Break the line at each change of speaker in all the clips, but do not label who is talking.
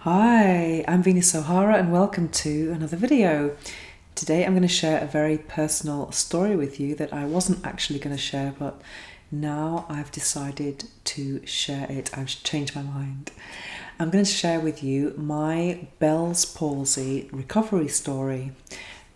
Hi, I'm Venus O'Hara and welcome to another video. Today I'm going to share a very personal story with you that I wasn't actually going to share, but now I've decided to share it. I've changed my mind. I'm going to share with you my Bell's palsy recovery story.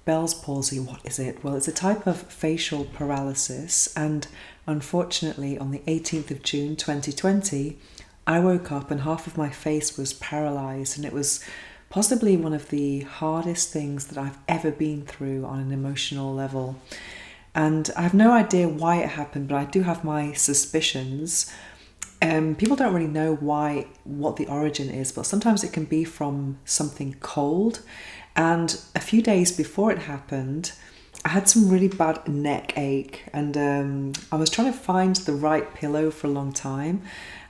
Bell's palsy, what is it? Well, it's a type of facial paralysis, and unfortunately on the 18th of June 2020 I woke up and half of my face was paralysed, and it was possibly one of the hardest things that I've ever been through on an emotional level. And I have no idea why it happened, but I do have my suspicions. People don't really know what the origin is, but sometimes it can be from something cold. And a few days before it happened, I had some really bad neck ache, and I was trying to find the right pillow for a long time,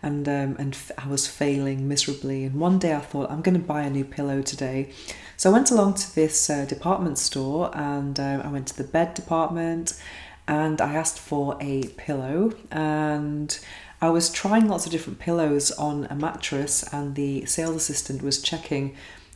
and I was failing miserably. And one day I thought, I'm going to buy a new pillow today. So I went along to this department store, and I went to the bed department, and I asked for a pillow, and I was trying lots of different pillows on a mattress, and the sales assistant was checking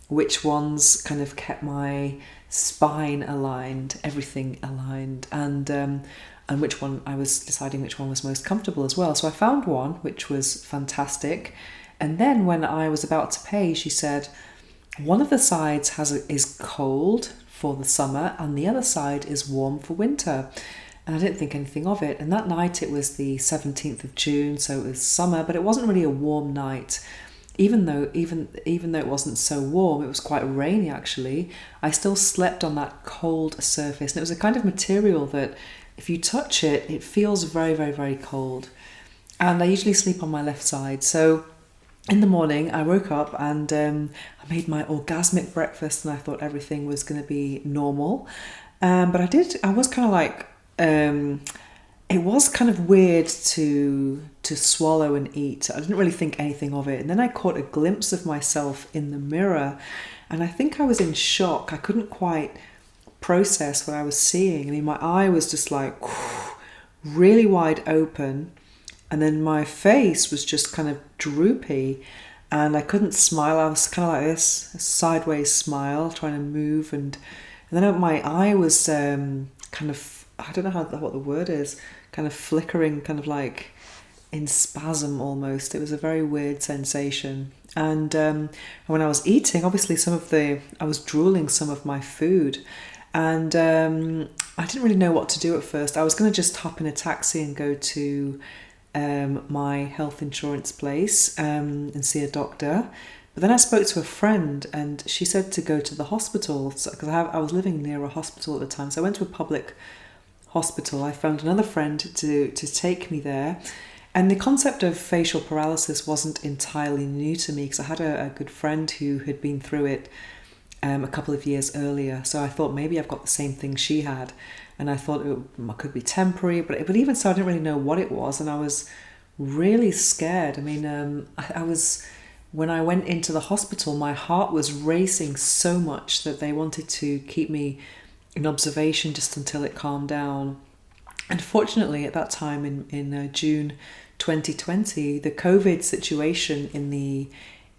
which ones kind of kept my spine aligned, everything aligned, and which one I was deciding which one was most comfortable as well. So I found one which was fantastic, and then when I was about to pay, she said one of the sides is cold for the summer and the other side is warm for winter. And I didn't think anything of it. And that night, it was the 17th of June, so it was summer, but it wasn't really a warm night. Even though it wasn't so warm, it was quite rainy actually. I still slept on that cold surface, and it was a kind of material that if you touch it, it feels very, very, very cold. And I usually sleep on my left side. So in the morning, I woke up and I made my orgasmic breakfast, and I thought everything was going to be normal. But I was kind of like, it was kind of weird to swallow and eat. I didn't really think anything of it. And then I caught a glimpse of myself in the mirror, and I think I was in shock. I couldn't quite process what I was seeing. I mean, my eye was just like really wide open, and then my face was just kind of droopy, and I couldn't smile. I was kind of like this, a sideways smile, trying to move, and then my eye was kind of, I don't know what the word is, kind of flickering, kind of like in spasm almost. It was a very weird sensation. And when I was eating, obviously I was drooling some of my food, and I didn't really know what to do at first. I was going to just hop in a taxi and go to my health insurance place and see a doctor. But then I spoke to a friend, and she said to go to the hospital, because I was living near a hospital at the time. So I went to a public hospital. I found another friend to take me there. And the concept of facial paralysis wasn't entirely new to me, because I had a good friend who had been through it a couple of years earlier. So I thought maybe I've got the same thing she had. And I thought it could be temporary, but even so, I didn't really know what it was. And I was really scared. I mean, I was... When I went into the hospital, my heart was racing so much that they wanted to keep me in observation just until it calmed down. And fortunately, at that time in June 2020, the COVID situation in the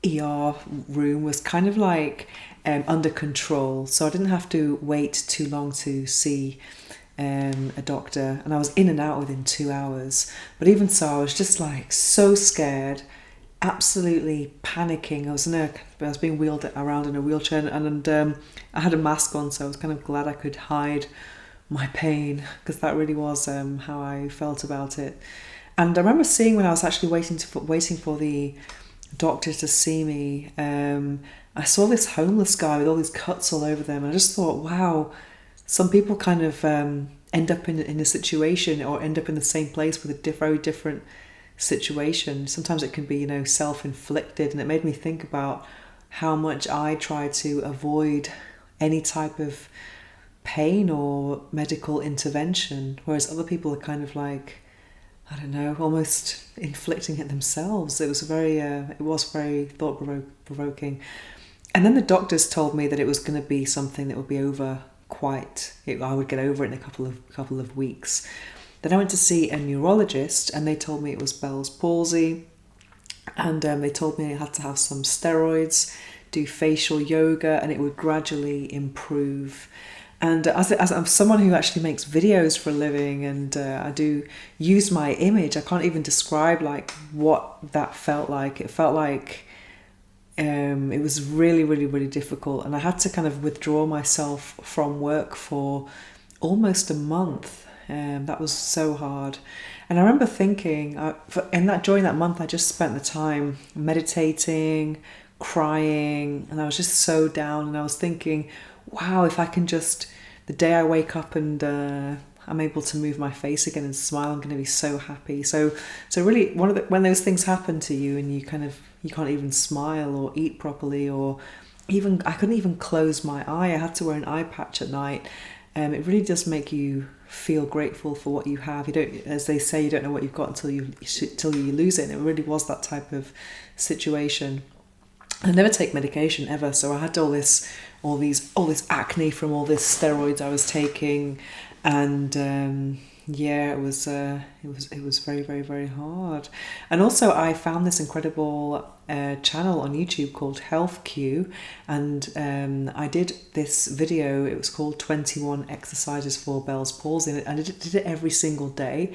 ER room was kind of like under control. So I didn't have to wait too long to see a doctor, and I was in and out within 2 hours. But even so, I was just like so scared, absolutely panicking. I was being wheeled around in a wheelchair, and I had a mask on, so I was kind of glad I could hide my pain, because that really was how I felt about it. And I remember seeing, when I was actually waiting for the doctor to see me, I saw this homeless guy with all these cuts all over them, and I just thought, wow, some people kind of end up in a situation, or end up in the same place with a very different situation. Sometimes it can be, self-inflicted, and it made me think about how much I try to avoid any type of pain or medical intervention, whereas other people are kind of like, I don't know, almost inflicting it themselves. It was very thought-provoking. And then the doctors told me that it was going to be something that would be over I would get over it in a couple of weeks. Then I went to see a neurologist, and they told me it was Bell's palsy. And they told me I had to have some steroids, do facial yoga, and it would gradually improve. And as I'm someone who actually makes videos for a living, and I do use my image, I can't even describe like what that felt like. It felt like it was really, really, really difficult, and I had to kind of withdraw myself from work for almost a month. That was so hard. And I remember thinking, during that month, I just spent the time meditating, crying, and I was just so down. And I was thinking, wow, if I can just, the day I wake up and I'm able to move my face again and smile, I'm going to be so happy. So really, when those things happen to you and you can't even smile or eat properly, or even I couldn't even close my eye. I had to wear an eye patch at night. It really does make you feel grateful for what you have. You don't, as they say, you don't know what you've got until you lose it. And it really was that type of situation. I never take medication ever, so I had all this acne from all this steroids I was taking, and yeah, it was very, very, very hard. And also, I found this incredible channel on YouTube called Health Q, and I did this video. It was called 21 Exercises for Bell's Palsy, and I did it every single day.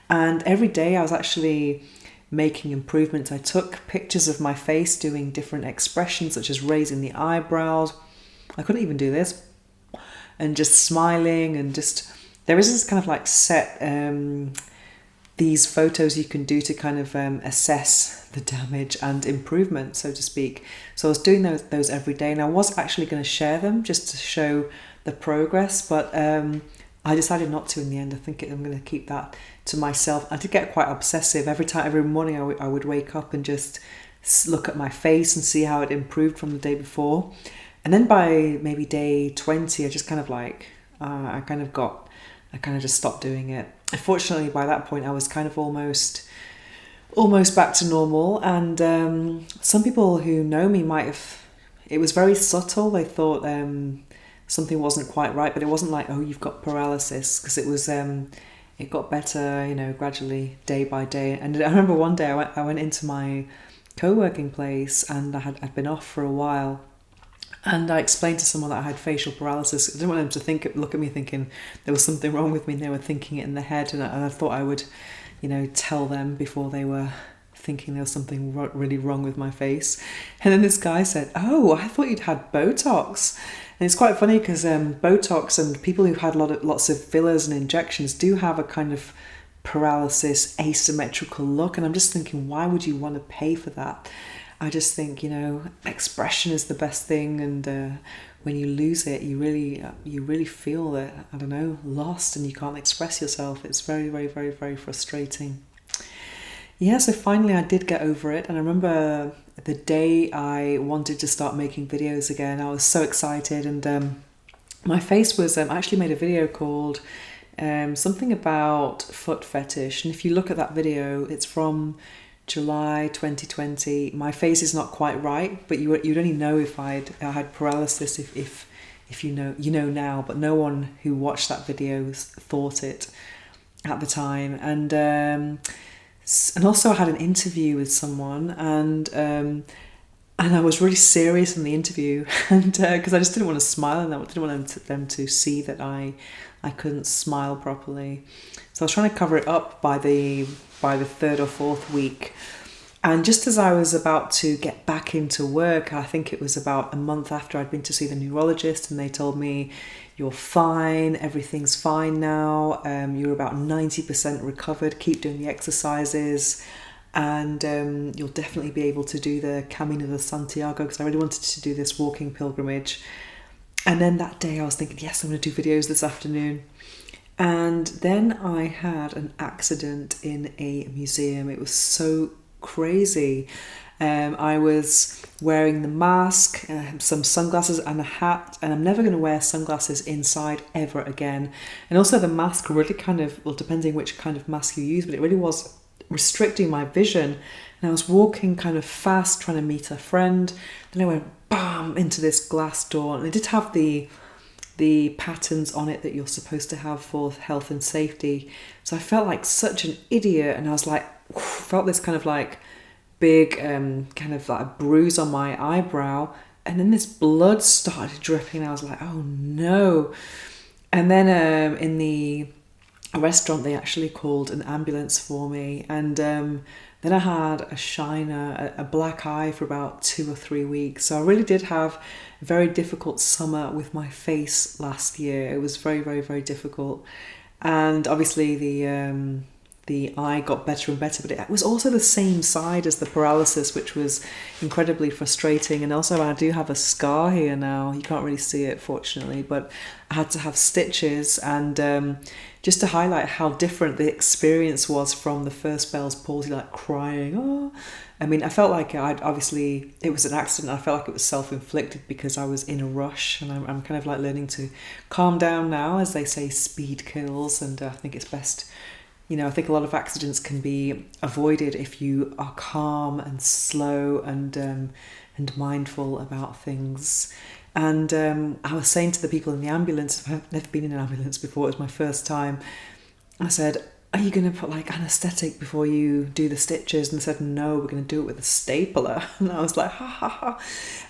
And every day I was actually making improvements. I took pictures of my face doing different expressions, such as raising the eyebrows. I couldn't even do this. And just smiling, and just, there is this kind of like set these photos you can do to kind of assess the damage and improvement, so to speak. So I was doing those every day, and I was actually going to share them just to show the progress, but I decided not to in the end. I think I'm going to keep that to myself. I did get quite obsessive. Every morning I would wake up and just look at my face and see how it improved from the day before. And then by maybe day 20, I just kind of like, I kind of just stopped doing it. Unfortunately, by that point, I was kind of almost back to normal. And some people who know me might have, it was very subtle. They thought something wasn't quite right, but it wasn't like, oh, you've got paralysis, because it was, it got better, gradually, day by day. And I remember one day I went into my co-working place, and I'd been off for a while. And I explained to someone that I had facial paralysis. I didn't want them to look at me thinking there was something wrong with me, and they were thinking it in their head. And I thought I would, tell them before they were thinking there was something really wrong with my face. And then this guy said, "Oh, I thought you'd had Botox." And it's quite funny because Botox and people who've had lots of fillers and injections do have a kind of paralysis, asymmetrical look. And I'm just thinking, why would you want to pay for that? I just think, expression is the best thing, and when you lose it, you really feel that, I don't know, lost, and you can't express yourself. It's very, very, very, very frustrating. Yeah, so finally I did get over it, and I remember the day I wanted to start making videos again, I was so excited, and my face was, I actually made a video called something about foot fetish, and if you look at that video, it's from July 2020. My face is not quite right, but you'd only know if I had paralysis if you know now, but no one who watched that video thought it at the time. And also I had an interview with someone, and I was really serious in the interview, and because I just didn't want to smile, and I didn't want them to see that I couldn't smile properly. So I was trying to cover it up by the third or fourth week. And just as I was about to get back into work, I think it was about a month after I'd been to see the neurologist, and they told me, "You're fine, everything's fine now, you're about 90% recovered, keep doing the exercises, and you'll definitely be able to do the Camino de Santiago," because I really wanted to do this walking pilgrimage. And then that day I was thinking, yes, I'm going to do videos this afternoon. And then I had an accident in a museum. It was so crazy. I was wearing the mask, some sunglasses and a hat, and I'm never going to wear sunglasses inside ever again. And also the mask really kind of, well, depending which kind of mask you use, but it really was restricting my vision. And I was walking kind of fast, trying to meet a friend. Then I went bam into this glass door, and it did have the patterns on it that you're supposed to have for health and safety. So I felt like such an idiot, and I was like, felt this kind of like big kind of like bruise on my eyebrow, and then this blood started dripping. I was like, oh no. And then in the restaurant, they actually called an ambulance for me, and then I had a shiner, a black eye for about 2 or 3 weeks. So I really did have a very difficult summer with my face last year. It was very, very, very difficult. And obviously the eye got better and better, but it was also the same side as the paralysis, which was incredibly frustrating. And also I do have a scar here now. You can't really see it, fortunately, but I had to have stitches. And just to highlight how different the experience was from the first Bell's palsy, like crying, oh. I mean, I felt like obviously it was an accident. I felt like it was self-inflicted because I was in a rush, and I'm kind of like learning to calm down now. As they say, speed kills, and I think it's best. I think a lot of accidents can be avoided if you are calm and slow and mindful about things. And I was saying to the people in the ambulance, I've never been in an ambulance before, it was my first time. I said, are you going to put like anaesthetic before you do the stitches? And they said, no, we're going to do it with a stapler. And I was like, ha ha ha.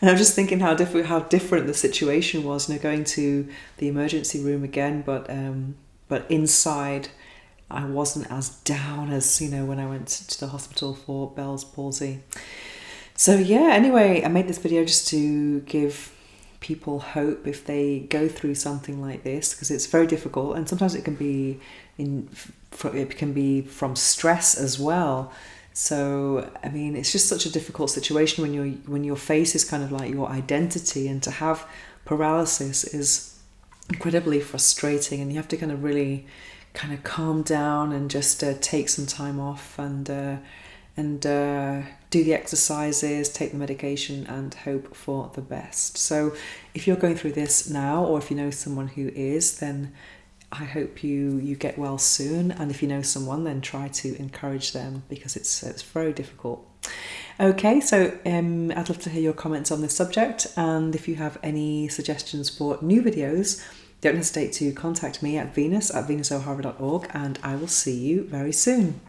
And I was just thinking how different the situation was, going to the emergency room again, but inside I wasn't as down as, when I went to the hospital for Bell's palsy. So yeah, anyway, I made this video just to give people hope if they go through something like this, because it's very difficult, and sometimes it can be from stress as well. So I mean, it's just such a difficult situation when your face is kind of like your identity, and to have paralysis is incredibly frustrating, and you have to kind of really kind of calm down and just take some time off and do the exercises, take the medication, and hope for the best. So if you're going through this now, or if you know someone who is, then I hope you get well soon. And if you know someone, then try to encourage them, because it's very difficult. Okay, so I'd love to hear your comments on this subject, and if you have any suggestions for new videos, don't hesitate to contact me at venus@venusohara.org, and I will see you very soon.